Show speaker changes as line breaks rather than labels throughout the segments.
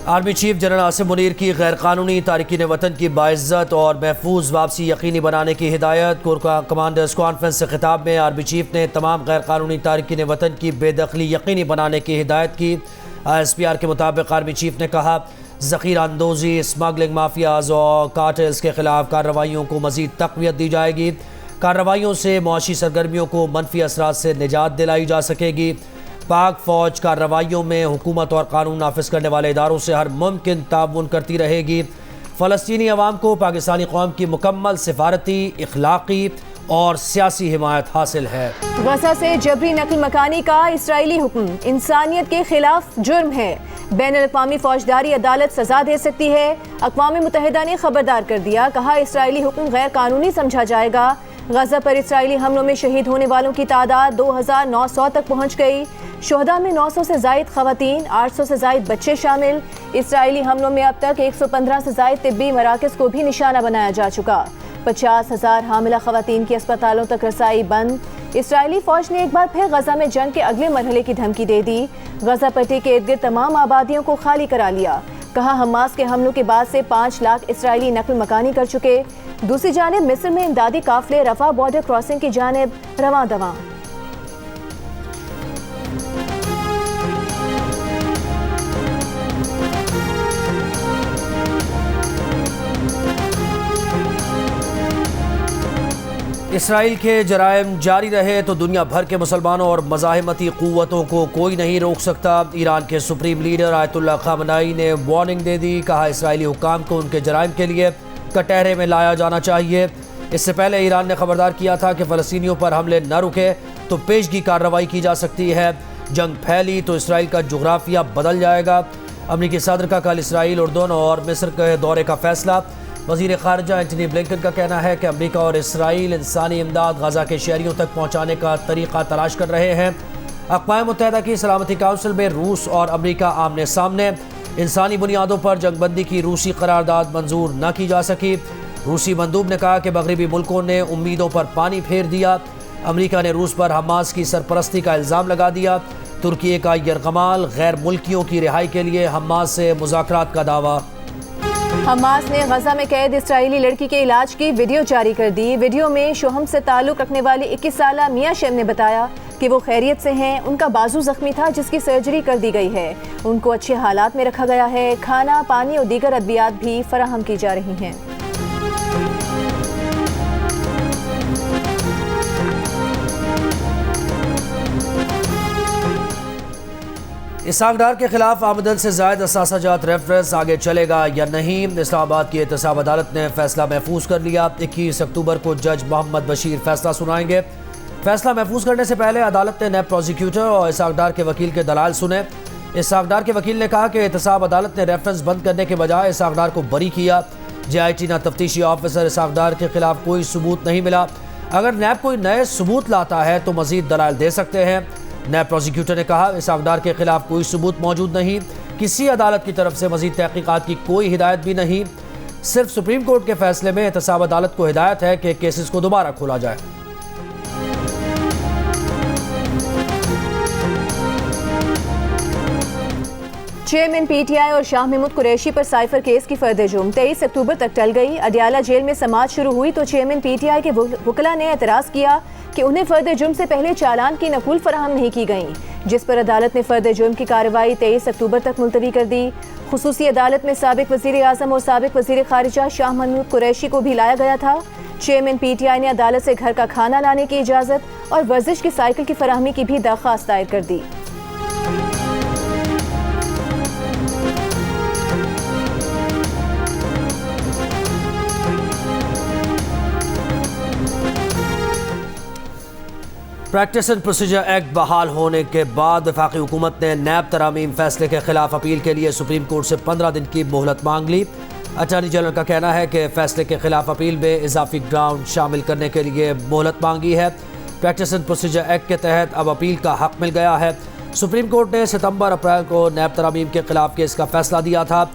Army chief general Asim Munir की गैर कानूनी तारकीन वतन की बाइज्जत और महफूज वापसी यकीनी बनाने की हिदायत। कोर कमांडर्स कॉन्फ्रेंस से खिताब में आर्मी चीफ ने तमाम गैर कानूनी तारकीन वतन की बेदखली यकीनी बनाने की हिदायत की। ISPR के मुताबिक आर्मी चीफ ने कहा, ज़ख़ीरा अंदोज़ी, स्मगलिंग माफियाज और कार्टेल्स के खिलाफ कार्रवाइयों को मज़ीद तक़वियत दी जाएगी। कार्रवाइयों से मुआशी सरगर्मियों को मनफी असरात से निजात दिलाई जा सकेगी। पाक फ़ौज कार्रवाइयों में हुकूमत और कानून नाफिज करने वाले इदारों से हर मुमकिन ताउन करती रहेगी। फ़लस्तीनी अवाम को पाकिस्तानी कौम की मुकम्मल सिफारती, इखलाकी और सियासी हिमायत हासिल है।
गजा से जबरी नकल मकानी का इसराइली हुक्म इंसानियत के खिलाफ जुर्म है। बैनुल-अक़वामी फौजदारी अदालत सजा दे सकती है। अक़वाम मुत्तहिदा ने खबरदार कर दिया, कहा इसराइली हुक्म गैर कानूनी समझा जाएगा। गजा पर इसराइली हमलों में शहीद होने वालों की तादाद 2900 तक पहुँच गई। शोहदा में 900 से ज़ायद ख़वातीन, 800 से ज़ायद बच्चे शामिल। इसराइली हमलों में अब तक 115 से ज़ायद तिब्बी मराकज़ को भी निशाना बनाया जा चुका। 50,000 हामिला ख़वातीन की अस्पतालों तक रसाई बंद। इसराइली फ़ौज ने एक बार फिर गजा में जंग के अगले मरहले की धमकी दे दी। गजा पट्टी के इर्द गिर्द तमाम आबादियों को खाली करा लिया। कहा, हमास के हमलों के बाद से 5 लाख इसराइली नकल मकानी कर चुके। दूसरी जानिब मिस्र में इमदादी काफिले रफा बॉर्डर क्रॉसिंग की जानिब रवां दवां।
इसराइल के जराइम जारी रहे तो दुनिया भर के मुसलमानों और मज़ाहिमती क़ुव्वतों को कोई नहीं रोक सकता। ईरान के सुप्रीम लीडर आयतुल्लाह ख़ामेनी ने वार्निंग दे दी। कहा, इसराइली हुक्काम को उनके जराइम के लिए कटहरे में लाया जाना चाहिए। इससे पहले ईरान ने खबरदार किया था कि फ़लस्तीनियों पर हमले न रुके तो पेशगी कार्रवाई की जा सकती है। जंग फैली तो इसराइल का जुग्राफिया बदल जाएगा। अमरीकी सदर का कल इसराइल, उर्दन और मिस्र के दौरे का फैसला। वज़ीर ख़ारिजा एंटनी ब्लिंकन का कहना है कि अमरीका और इसराइल इंसानी इमदाद गजा के शहरियों तक पहुँचाने का तरीक़ा तलाश कर रहे हैं। अक़वाम मुत्तहिदा की सलामती काउंसिल में रूस और अमरीका आमने सामने। इंसानी बुनियादों पर जंगबंदी की रूसी करारदाद मंजूर न की जा सकी। रूसी मंदूब ने कहा कि मगरबी मुल्कों ने उम्मीदों पर पानी फेर दिया। अमरीका ने रूस पर हमास की सरपरस्ती का इल्ज़ाम लगा दिया। तुर्की का यरगमाल, गैर मुल्कियों की रिहाई के लिए हमास से मुज़ाकरात का दावा।
हमास ने गजा में कैद इसराइली लड़की के इलाज की वीडियो जारी कर दी। वीडियो में शोहम से ताल्लुक़ रखने वाली 21 साला मियां शेम ने बताया कि वो खैरियत से हैं। उनका बाजू जख्मी था जिसकी सर्जरी कर दी गई है। उनको अच्छे हालात में रखा गया है। खाना, पानी और दीगर अद्वियात भी फराहम की जा रही हैं।
इसहाक डार के खिलाफ आमदन से ज़ायद असासाजात रेफरेंस आगे चलेगा या नहीं। इस्लामाबाद की एहतसाब अदालत ने फैसला महफूज कर लिया। 21 अक्टूबर को जज मोहम्मद बशीर फैसला सुनाएंगे। फैसला महफूज करने से पहले अदालत ने नैब प्रोसिक्यूटर और इसहाक डार के वकील के दलाल सुने। इसहाक डार के वकील ने कहा कि एहतसाब अदालत ने रेफरेंस बंद करने के बजाय इसहाक डार को बरी किया। JIT ना तफ्तीशी ऑफिसर इसहाक डार के खिलाफ कोई सबूत नहीं मिला। अगर नैब कोई नए सबूत लाता है तो मजीद दलाल दे सकते हैं। नैब प्रोसिक्यूटर ने कहा, इसहाक डार के खिलाफ कोई सबूत मौजूद नहीं। किसी अदालत की तरफ से मजीद तहकीकात की कोई हिदायत भी नहीं। सिर्फ सुप्रीम कोर्ट के फैसले में एहतसाब अदालत को हिदायत है कि केसेस को दोबारा खोला जाए।
चेयरमैन PTI और शाह महमूद कुरैशी पर साइफर केस की फर्द जुर्म 23 अक्टूबर तक टल गई। अडियाला जेल में समाअत शुरू हुई तो चेयरमैन PTI के वकला ने एतराज़ किया कि उन्हें फर्द जुर्म से पहले चालान की नकूल फराहम नहीं की गई, जिस पर अदालत ने फर्द जुर्म की कार्रवाई 23 अक्टूबर तक मुलतवी कर दी। खुसूसी अदालत में साबिक वज़ीर आज़म और साबिक वज़ीर ख़ारिजा शाह महमूद कुरैशी को भी लाया गया था। चेयरमैन PTI ने अदालत से घर का खाना लाने की इजाज़त और वर्जिश की साइकिल की फराहमी की भी दरख्वास्त दायर कर दी।
प्रैक्टिस एंड प्रोसीजर एक्ट बहाल होने के बाद वफाकी हुकूमत ने नैब तरामीम फैसले के खिलाफ अपील के लिए सुप्रीम कोर्ट से 15 दिन की मोहलत मांग ली। अटॉर्नी जनरल का कहना है कि फैसले के खिलाफ अपील में इजाफी ग्राउंड शामिल करने के लिए मोहलत मांगी है। प्रैक्टिस एंड प्रोसीजर एक्ट के तहत अब अपील का हक मिल गया है। सुप्रीम कोर्ट ने सितंबर-अप्रैल को नैब तरामीम के खिलाफ केस का फैसला दिया था।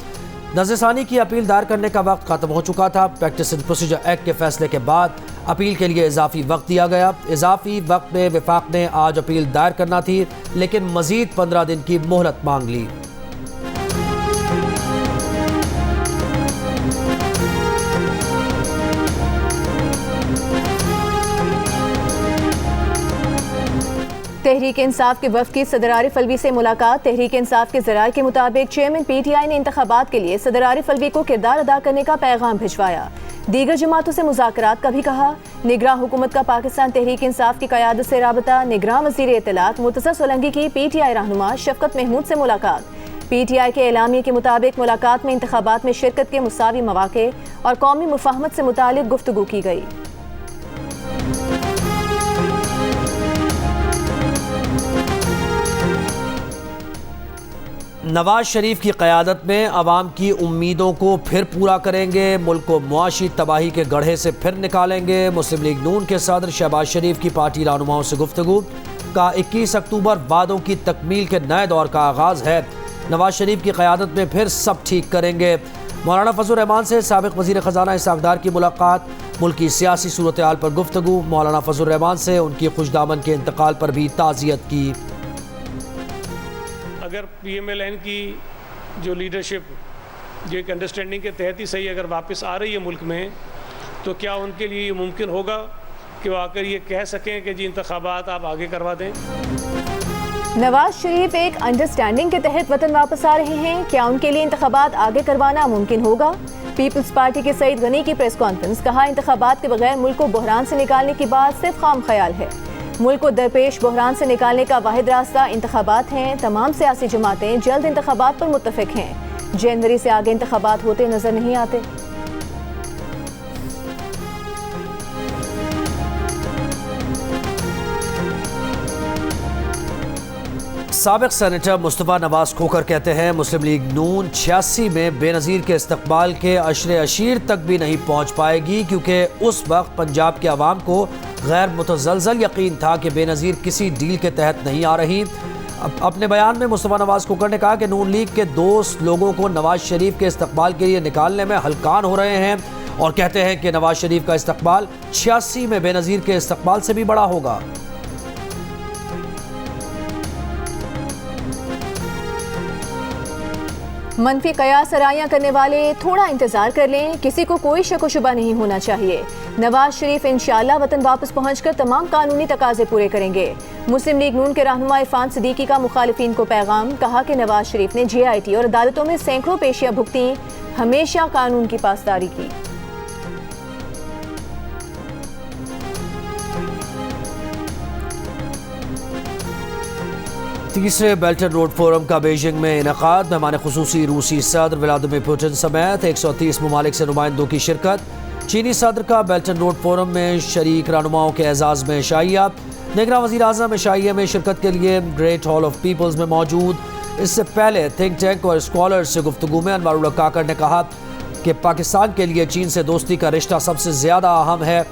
नज़रसानी की अपील दायर करने का वक्त खत्म हो चुका था। प्रैक्टिस एंड प्रोसीजर एक्ट के फैसले के बाद अपील के लिए इजाफी वक्त दिया गया। इजाफी वक्त में वफाक ने आज अपील दायर करना थी, लेकिन मजीद 15 दिन की मोहलत मांग ली।
तहरीक इंसाफ के वफ़द की सदर आरिफ अलवी से मुलाकात। तहरीक इंसाफ के ज़राए के मुताबिक चेयरमैन PTI ने इंतखाबात के लिए सदर आरिफ अलवी को किरदार अदा करने का पैगाम भिजवाया। दीगर जमातों से मुज़ाकरात का भी कहा। निगरां हुकूमत का पाकिस्तान तहरीक इंसाफ की क़यादत से राबता। निगरां वज़ीर इत्तलात मुर्तज़ा सोलंकी की PTI रहनुमा शफ़क़त महमूद से मुलाकात। PTI के एलामिये के मुताबिक मुलाकात में इंतखाबात में शिरकत के मुसावी मौक़े और कौमी मुफ़ाहमत से मुतालिक गुफ्तगू की गई।
नवाज शरीफ की क़यादत में अवाम की उम्मीदों को फिर पूरा करेंगे, मुल्क को मुआशी तबाही के गड्ढे से फिर निकालेंगे। मुस्लिम लीग नून के सदर शहबाज शरीफ की पार्टी रहनुमाओं से गुफ्तगू का 21 अक्टूबर वादों की तकमील के नए दौर का आगाज़ है। नवाज शरीफ की क़यादत में फिर सब ठीक करेंगे। मौलाना फजल रहमान से साबिक़ वज़ीर ख़जाना इसहाक़ डार की मुलाकात। मुल्क की सियासी सूरत हाल पर गुफ्तगू। मौलाना फजल रहमान से उनकी खुशदामन के इंतकाल पर भी ताज़ियत की।
अगर PMLN की जो लीडरशिप जो एक अंडरस्टैंडिंग के तहत ही सही अगर वापस आ रही है मुल्क में, तो क्या उनके लिए ये मुमकिन होगा कि वो आकर ये कह सकें कि जी इंतखाबात आप आगे करवा दें।
नवाज शरीफ एक अंडरस्टैंडिंग के तहत वतन वापस आ रहे हैं, क्या उनके लिए इंतखाबात आगे करवाना मुमकिन होगा? पीपल्स पार्टी के सईद गनी की प्रेस कॉन्फ्रेंस। कहा, इंतखाबात के बगैर मुल्क को बहरान से निकालने की बात सिर्फ खाम ख्याल है। मुल्क को दरपेश बहरान से निकालने का वाहिद रास्ता इंतखाबात हैं। तमाम सियासी जमातें जल्द इंतखाबात पर मुत्तफिक हैं। जनवरी से आगे इंतखाबात होते नजर नहीं आते।
साबिक़ सेनेटर मुस्तफ़ा नवाज खोखर कहते हैं, मुस्लिम लीग नून 86 में बेनज़ीर के इस्तक़बाल के अशरे अशीर तक भी नहीं पहुँच पाएगी, क्योंकि उस वक्त पंजाब के अवाम को गैर मुतज़लज़ल यकीन था कि बेनज़ीर किसी डील के तहत नहीं आ रही। अपने बयान में मुस्तफ़ा नवाज खोखर ने कहा कि नून लीग के दोस्त लोगों को नवाज शरीफ के इस्तक़बाल के लिए निकालने में हलकान हो रहे हैं और कहते हैं कि नवाज शरीफ का इस्तक़बाल 86 में बेनज़ीर के इस्तक़बाल से भी बड़ा होगा।
मनफी कयास आराइयां करने वाले थोड़ा इंतजार कर लें, किसी को कोई शक व शुबा नहीं होना चाहिए। नवाज शरीफ इंशाअल्लाह वतन वापस पहुंचकर तमाम कानूनी तकाजे पूरे करेंगे। मुस्लिम लीग नून के रहनुमा इरफान सिद्दीकी का मुखालिफिन को पैगाम। कहा कि नवाज शरीफ ने JIT और अदालतों में सैकड़ों पेशियां भुगती, हमेशा कानून की पासदारी की।
तीसरे बेल्ट एंड रोड फोरम का बीजिंग में इनेकाद। मेहमान खुसूसी रूसी सदर व्लादिमीर पुतिन समेत 130 ममालिक से नुमाइंदों की शिरकत। चीनी सदर का बेल्ट एंड रोड फोरम में शरीक रहनुमाओं के एजाज़ में शाइया। निगरां वज़ीर आज़म शाइया में शिरकत के लिए ग्रेट हॉल ऑफ पीपल्स में मौजूद। इससे पहले थिंक टैंक और स्कॉलर्स से गुफ्तगू में अनवारुल्लाह काकर ने कहा कि पाकिस्तान के लिए चीन से दोस्ती का रिश्ता सबसे ज़्यादा अहम है।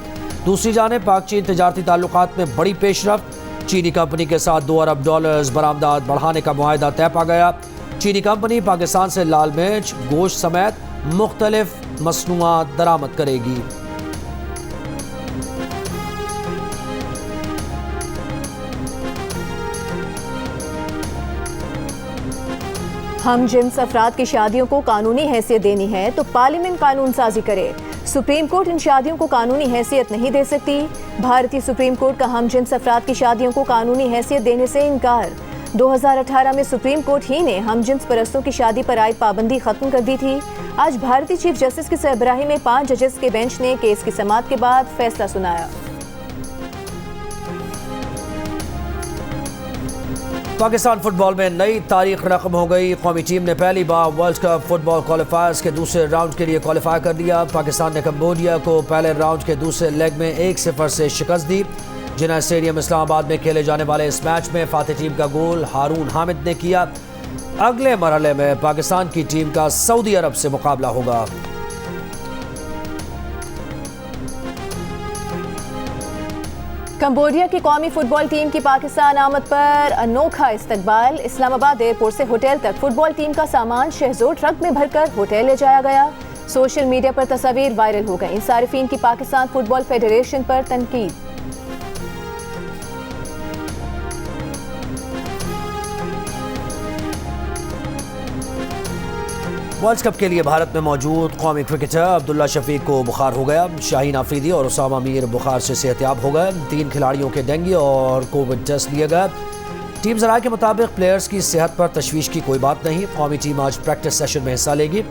दूसरी जानिब पाक चीन तजारती ताल्लुकात में बड़ी पेशरफ्त। चीनी कंपनी के साथ $2 अरब बरामदात बढ़ाने का मुआहदा तय पा गया। चीनी कंपनी पाकिस्तान से लाल मिर्च, गोश्त समेत मुख्तलिफ मसनूआत दरामद करेगी।
हम जिन्स अफराद की शादियों को कानूनी हैसियत देनी है तो पार्लियामेंट कानून साजी करे। सुप्रीम कोर्ट इन शादियों को कानूनी हैसियत नहीं दे सकती। भारतीय सुप्रीम कोर्ट का हम जिन्स अफराद की शादियों को कानूनी हैसियत देने से इनकार। 2018 में सुप्रीम कोर्ट ही ने हम जिन्स परस्तों की शादी पर आयद पाबंदी खत्म कर दी थी। आज भारतीय चीफ जस्टिस की सरबराही में 5 जजेस के बेंच ने केस की समाअत के बाद फैसला सुनाया।
पाकिस्तान फुटबॉल में नई तारीख रकम हो गई। कौमी टीम ने पहली बार वर्ल्ड कप फुटबॉल क्वालिफायर्स के दूसरे राउंड के लिए क्वालिफाई कर लिया। पाकिस्तान ने कंबोडिया को पहले राउंड के दूसरे लेग में 1-0 से शिकस्त दी। जिन्ना स्टेडियम इस्लामाबाद में खेले जाने वाले इस मैच में फातिह टीम का गोल हारून हामिद ने किया। अगले मरहले में पाकिस्तान की टीम का सऊदी अरब से मुकाबला होगा।
कंबोडिया की कौमी फुटबॉल टीम की पाकिस्तान आमद पर अनोखा इस्तकबाल। इस्लामाबाद एयरपोर्ट से होटल तक फुटबॉल टीम का सामान शहजोर ट्रक में भरकर होटल ले जाया गया। सोशल मीडिया पर तस्वीर वायरल हो गई। सारिफीन की पाकिस्तान फुटबॉल फेडरेशन पर तनकीद।
वर्ल्ड कप के लिए भारत में मौजूद कौमी क्रिकेटर अब्दुल्ला शफीक को बुखार हो गया। शाहीन आफरीदी और उसामा मीर बुखार से सेहतयाब हो गए। 3 खिलाड़ियों के डेंगू और कोविड टेस्ट लिए गए। टीम ज़राए के मुताबिक प्लेयर्स की सेहत पर तशवीश की कोई बात नहीं। कौमी टीम आज प्रैक्टिस सेशन में हिस्सा लेगी।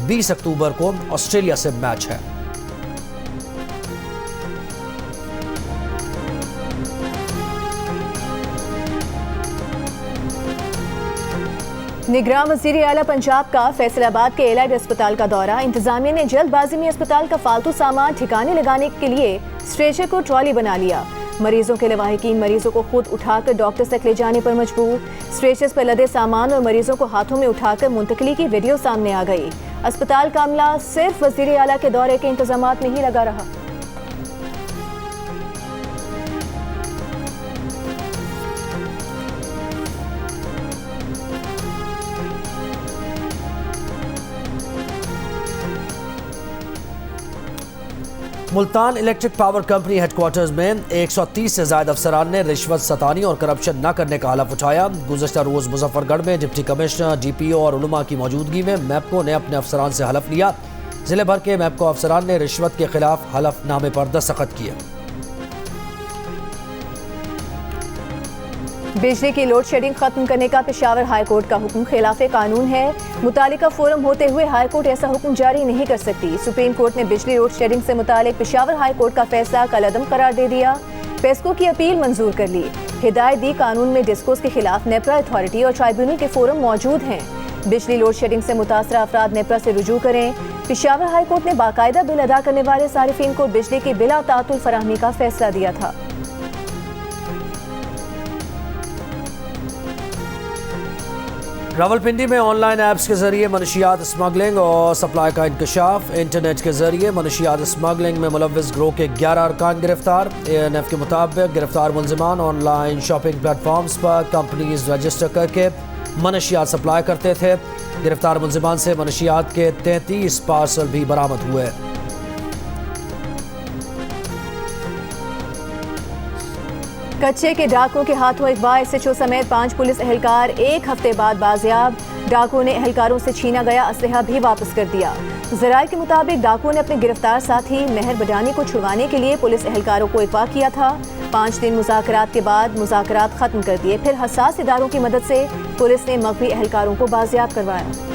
20 अक्टूबर को ऑस्ट्रेलिया से मैच है।
निगरान वज़ीर आला पंजाब का फैसलाबाद के एलाइड अस्पताल का दौरा। इंतजामिया ने जल्दबाजी में अस्पताल का फालतू सामान ठिकाने लगाने के लिए स्ट्रेचर को ट्रॉली बना लिया। मरीजों के लवाहिकीन मरीजों को खुद उठाकर डॉक्टर तक ले जाने पर मजबूर। स्ट्रेचर्स पर लदे सामान और मरीजों को हाथों में उठाकर मुंतकली की वीडियो सामने आ गई। अस्पताल का अमला सिर्फ वज़ीर आला के दौरे के इंतजामात में ही लगा रहा।
Multan electric power company headquarters में 130 से ज्यादा अफसरान ने रिश्वत सतानी और करप्शन न करने का हलफ उठाया। गुज़श्ता रोज मुजफ्फरगढ़ में डिप्टी कमिश्नर, डीपीओ और उलमा की मौजूदगी में मैपको ने अपने अफसरान से हलफ लिया। जिले भर के मैपको अफसरान ने रिश्वत के खिलाफ हलफनामे पर दस्तखत किए।
बिजली की लोड शेडिंग खत्म करने का पेशावर हाई कोर्ट का हुक्म खिलाफ कानून है। मुतालिका फोरम होते हुए हाई कोर्ट ऐसा हुक्म जारी नहीं कर सकती। सुप्रीम कोर्ट ने बिजली लोड शेडिंग से मुतालिक पेशावर हाई कोर्ट का फैसला कलअदम करार दे दिया। पेस्को की अपील मंजूर कर ली। हिदायत दी कानून में डिस्कोस के खिलाफ नेपरा अथॉरिटी और ट्राइब्यूनल के फोरम मौजूद हैं। बिजली लोड शेडिंग से मुतासरा अफराद नेपरा से रुजू करें। पेशावर हाई कोर्ट ने बाकायदा बिल अदा करने वाले सारिफीन को बिजली की बिला तातुल फराहमी का फैसला दिया था।
रावलपिंडी में ऑनलाइन ऐप्स के जरिए मनशियात स्मगलिंग और सप्लाई का इंकशाफ। इंटरनेट के जरिए मनशियात स्मगलिंग में मुलव्विस गिरोह के 11 अरकान गिरफ्तार। ANF के मुताबिक गिरफ्तार मुलजिमान ऑनलाइन शॉपिंग प्लेटफॉर्म्स पर कंपनीज रजिस्टर करके मनशियात सप्लाई करते थे। गिरफ्तार मुलजिमान से मनशियात के 33 पार्सल भी बरामद हुए।
कच्चे के डाकुओं के हाथों इकबा SHO समेत 5 पुलिस एहलकार 1 हफ्ते बाद बाजियाब। डाकुओं ने एहलकारों से छीना गया असलहा भी वापस कर दिया। ज़राए के मुताबिक डाकुओं ने अपने गिरफ्तार साथी मेहर बडानी को छुड़वाने के लिए पुलिस एहलकारों को अगवा किया था। 5 दिन मुज़ाकरात के बाद मुज़ाकरात खत्म कर दिए। फिर हसास इदारों की मदद से पुलिस ने मगवी एहलकारों को बाजियाब करवाया।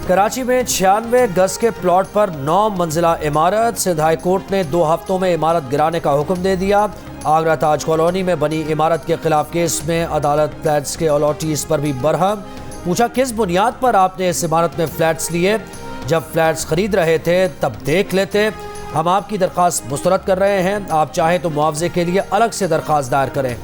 कराची में 96 गज के प्लॉट पर 9 मंजिला इमारत। सिंध हाई कोर्ट ने 2 हफ्तों में इमारत गिराने का हुक्म दे दिया। आगरा ताज कॉलोनी में बनी इमारत के खिलाफ केस में अदालत फ्लैट्स के अलॉटीज पर भी बरहम। पूछा, किस बुनियाद पर आपने इस इमारत में फ्लैट्स लिए? जब फ्लैट्स खरीद रहे थे तब देख लेते। हम आपकी दरख्वास्त मुस्तरद कर रहे हैं। आप चाहें तो मुआवजे के लिए अलग से दरख्वास्त दायर करें।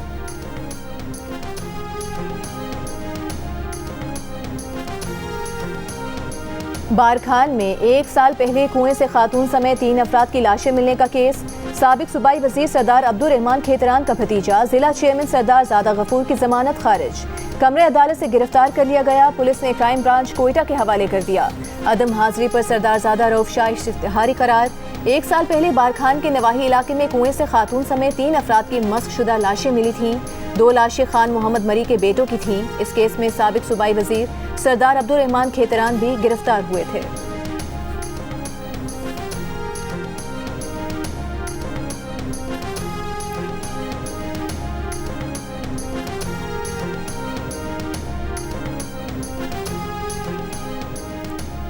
बारखान में 1 साल पहले कुएं से खातून समेत 3 अफराद की लाशें मिलने का केस। साबिक सूबाई वजीर सरदार अब्दुल रहमान खेतरान का भतीजा जिला चेयरमैन सरदार ज़ादा गफूर की जमानत खारिज। कमरे अदालत से गिरफ्तार कर लिया गया। पुलिस ने क्राइम ब्रांच कोयटा के हवाले कर दिया। अदम हाजिरी पर सरदार ज़ादा रऊफ शाह इश्तिहारी करार। 1 साल पहले बारखान के नवाही इलाके में कुएं से खातून समेत 3 अफराद की मस्क शुदा लाशें मिली थीं। 2 लाशें खान मोहम्मद मरी के बेटों की थीं। इस केस में साबिक सूबाई वजीर सरदार अब्दुल रहमान खेतरान भी गिरफ्तार हुए थे।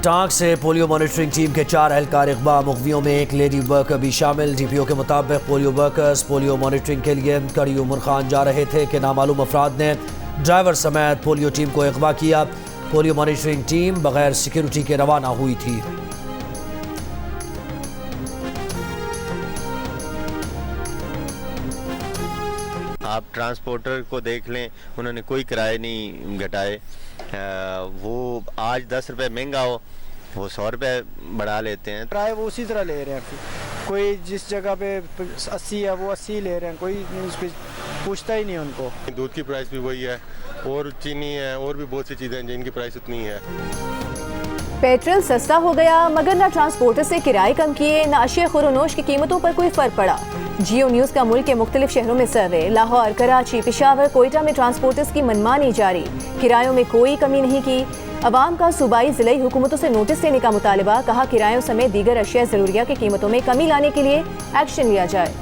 टांग से पोलियो मॉनिटरिंग टीम के 4 एहलकार इकबा। मुगवियों में 1 लेडी वर्कर भी शामिल। डीपीओ के मुताबिक पोलियो वर्कर्स पोलियो मॉनिटरिंग के लिए कड़ी उमर खान जा रहे थे कि नामालूम अफराद ने ड्राइवर समेत पोलियो टीम को इकबा किया। पोलियो मॉनिटरिंग टीम बगैर सिक्योरिटी के रवाना हुई थी।
आप ट्रांसपोर्टर को देख लें, उन्होंने कोई किराए नहीं घटाए। वो आज 10 रुपये महंगा हो, वो 100 रुपये बढ़ा लेते हैं।
किराए वो उसी तरह ले रहे हैं। कोई जिस जगह पे 80 है वो 80 ले रहे हैं, कोई उस पर पूछता ही नहीं उनको।
दूध की प्राइस भी वही है और चीनी है और भी बहुत सी चीज़ें हैं जिनकी प्राइस उतनी है।
पेट्रोल सस्ता हो गया, मगर ना ट्रांसपोर्टर से किराए कम किए, ना अशिया खुरोनोश की कीमतों पर कोई फर्क पड़ा। जियो न्यूज़ का मुल्क के मुख्तलिफ शहरों में सर्वे। लाहौर, कराची, पेशावर, कोयटा में ट्रांसपोर्टर्स की मनमानी जारी, किरायों में कोई कमी नहीं की। अवाम का सूबाई ज़िलाई हुकूमतों से नोटिस देने का मुतालबा, कहा किरायों समेत दीगर अशिया ज़रूरिया की कीमतों में कमी लाने के लिए एक्शन लिया जाए।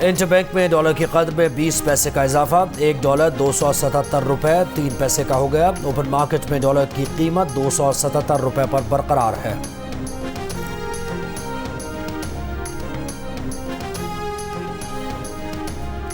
इंटरबैंक में डॉलर की कदर में 20 पैसे का इजाफा, $1 277 रुपये 3 पैसे का हो गया। ओपन मार्केट में डॉलर की कीमत 277 रुपये पर बरकरार है।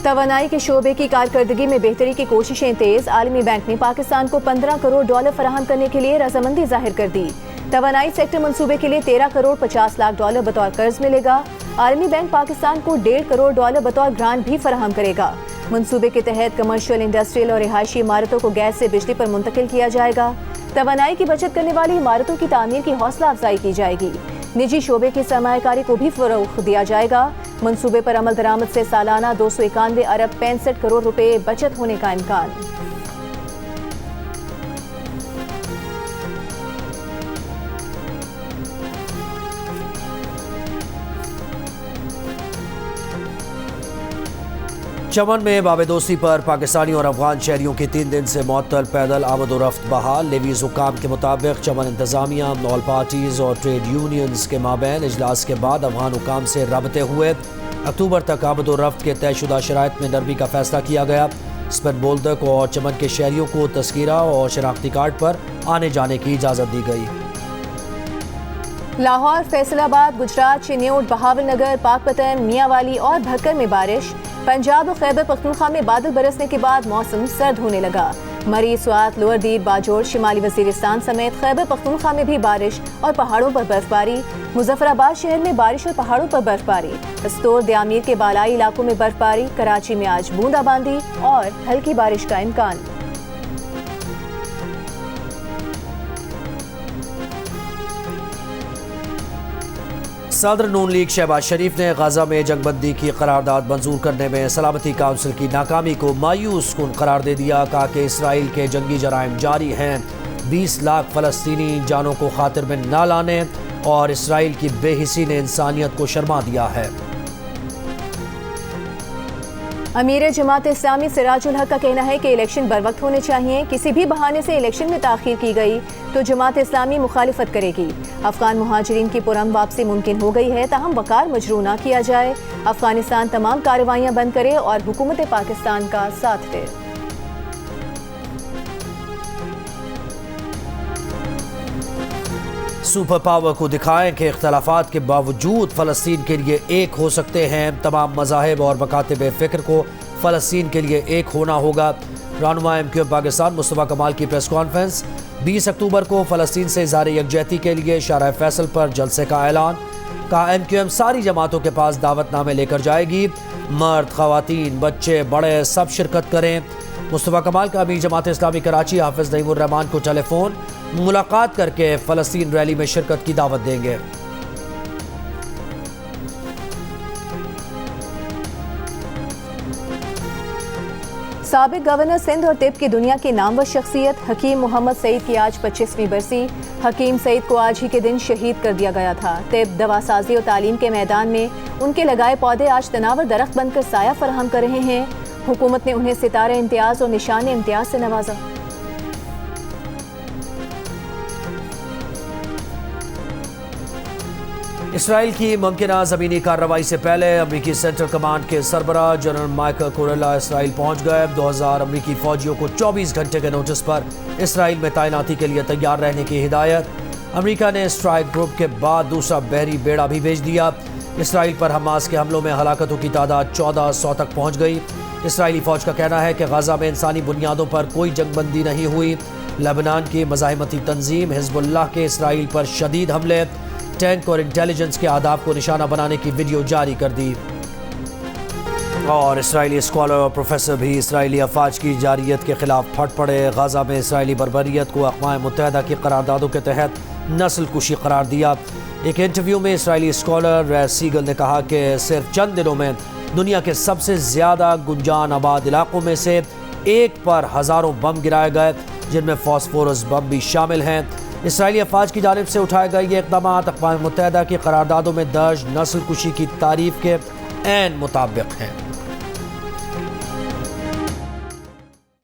तवानाई के शोबे की कारकर्दगी में बेहतरी की कोशिशें तेज। आलमी बैंक ने पाकिस्तान को $15 करोड़ फराहम करने के लिए रजामंदी जाहिर कर दी। तवानाई सेक्टर मंसूबे के लिए $13 करोड़ 50 लाख बतौर कर्ज मिलेगा। आलमी बैंक पाकिस्तान को $1.5 करोड़ बतौर ग्रांट भी फराहम करेगा। मंसूबे के तहत कमर्शियल, इंडस्ट्रियल और रिहायशी इमारतों को गैस से बिजली पर मुंतकिल किया जाएगा। तवानाई की बचत करने वाली इमारतों की तामीर की हौसला अफजाई की जाएगी। निजी शोबे की सरमायाकारी को भी फरोग दिया जाएगा। मंसूबे पर अमल दरामद से सालाना 291 अरब 65 करोड़ रुपए बचत होने का इम्कान।
चमन में बाबेदोस्ती पर पाकिस्तानी और अफगान शहरियों की 3 दिन से मुअत्तल पैदल आमद व रफ्त बहाल। लेवीज हुकाम के मुताबिक चमन इंतजामिया, ऑल पार्टीज और ट्रेड यूनियंस के माबैन इजलास के बाद अफगान हुकाम से रबते हुए अक्टूबर तक आमद व रफ्त के तयशुदा शराइत में नरमी का फैसला किया गया। स्पेन बोल्दक और चमन के शहरियों को तस्कीरा और शनाख्ती कार्ड पर आने जाने की इजाज़त दी गई।
लाहौर, फैसलाबाद, गुजरात, चिन्योट, बहावलनगर, पाकपतन, मियांवाली और भक्कर में बारिश। पंजाब और खैबर पख्तूनख्वा में बादल बरसने के बाद मौसम सर्द होने लगा। मरी, स्वात, लोअर दीर, बाजोड़, शिमाली वजीरिस्तान समेत खैबर पख्तूनख्वा में भी बारिश और पहाड़ों पर बर्फबारी। मुजफ्फराबाद शहर में बारिश और पहाड़ों पर बर्फबारी। दस्तूर, दियामीर के बालाई इलाकों में बर्फबारी। कराची में आज बूंदाबांदी और हल्की बारिश का इम्कान।
सदर नून लीग शहबाज शरीफ ने गाजा में जंगबंदी की करारदाद मंजूर करने में सलामती काउंसिल की नाकामी को मायूस कुन करार दे दिया। कहा कि इसराइल के जंगी जराइम जारी हैं। 20 लाख फलस्तीनी जानों को खातिर में ना लाने और इसराइल की बेहिसी ने इंसानियत को शर्मा दिया है।
अमीर जमात इस्लामी सिराजुल हक का कहना है कि इलेक्शन बर वक्त होने चाहिए। किसी भी बहाने से इलेक्शन में ताखीर की गई तो जमात इस्लामी मुखालिफत करेगी। अफगान मुहाजिरीन की पुरअमन वापसी मुमकिन हो गई है, ताहम वकार मजरू ना किया जाए। अफगानिस्तान तमाम कार्रवाइयाँ बंद करे और हुकूमत पाकिस्तान का साथ दे।
सुपर पावर को दिखाएं कि इख्तलाफात के बावजूद फ़लस्तीन के लिए एक हो सकते हैं। तमाम मज़ाहिब और मकातिब फ़िक्र को फ़लस्तीन के लिए एक होना होगा। रहनुमा MQM पाकिस्तान मुस्तफ़ा कमाल की प्रेस कॉन्फ्रेंस। 20 अक्टूबर को फ़लस्तीन से इज़हार यकजहती के लिए शाहराह फैसल पर जलसे का ऐलान। कहा MQM सारी जमातों के पास दावतनामे लेकर जाएगी। मर्द, ख़वातीन, बच्चे, बड़े सब शिरकत करें। मुस्तफ़ा कमाल का अमीर जमात इस्लामी कराची हाफिज़ नईमुर रहमान को टेलीफोन मुलाकात करके फ़लस्तीन रैली में शिरकत की दावत देंगे।
साबिक गवर्नर सिंध और तिब की दुनिया की नामवर शख्सियत हकीम मोहम्मद सईद की आज 25वीं बरसी। हकीम सईद को आज ही के दिन शहीद कर दिया गया था। तिब, दवासाजी और तालीम के मैदान में उनके लगाए पौधे आज तनावर दरख्त बनकर साया फराहम कर रहे हैं। हुकूमत ने उन्हें सितारे इम्तियाज और निशान इम्तियाज से नवाजा।
इसराइल की मुमकिना ज़मीनी कार्रवाई से पहले अमरीकी सेंट्रल कमांड के सरबराह जनरल माइकल कुरेला इसराइल पहुंच गए। 2000 अमरीकी फौजियों को 24 घंटे के नोटिस पर इसराइल में तैनाती के लिए तैयार रहने की हिदायत। अमरीका ने स्ट्राइक ग्रुप के बाद दूसरा बहरी बेड़ा भी भेज दिया। इसराइल पर हमास के हमलों में हलाकतों की तादाद 1400 तक पहुँच गई। इसराइली फ़ौज का कहना है कि गाज़ा में इंसानी बुनियादों पर कोई जंगबंदी नहीं हुई। लेबनान की मज़ाहिमती तंजीम हिज़्बुल्लाह के इसराइल पर शदीद हमले, टैंक और इंटेलिजेंस के आदाब को निशाना बनाने की वीडियो जारी कर दी। और इसराइली स्कॉलर और प्रोफेसर भी इसराइली अफवाज की जारियत के खिलाफ फट पड़े। गाजा में इसराइली बर्बरियत को अक़वाम मुत्तहिदा की करारदादों के तहत नस्ल कुशी करार दिया। एक इंटरव्यू में इसराइली स्कॉलर रे सीगल ने कहा कि सिर्फ चंद दिनों में दुनिया के सबसे ज़्यादा गुंजान आबाद इलाकों में से एक पर हज़ारों बम गिराए गए, जिनमें फॉस्फोरस बम भी शामिल हैं। इसराइली अफवाज की जानिब से उठाए गए ये इक़दाम अक़वाम मुत्तहिदा की करारदादों में दर्ज नस्ल कुशी की तारीफ़ के ऐन मुताबिक हैं।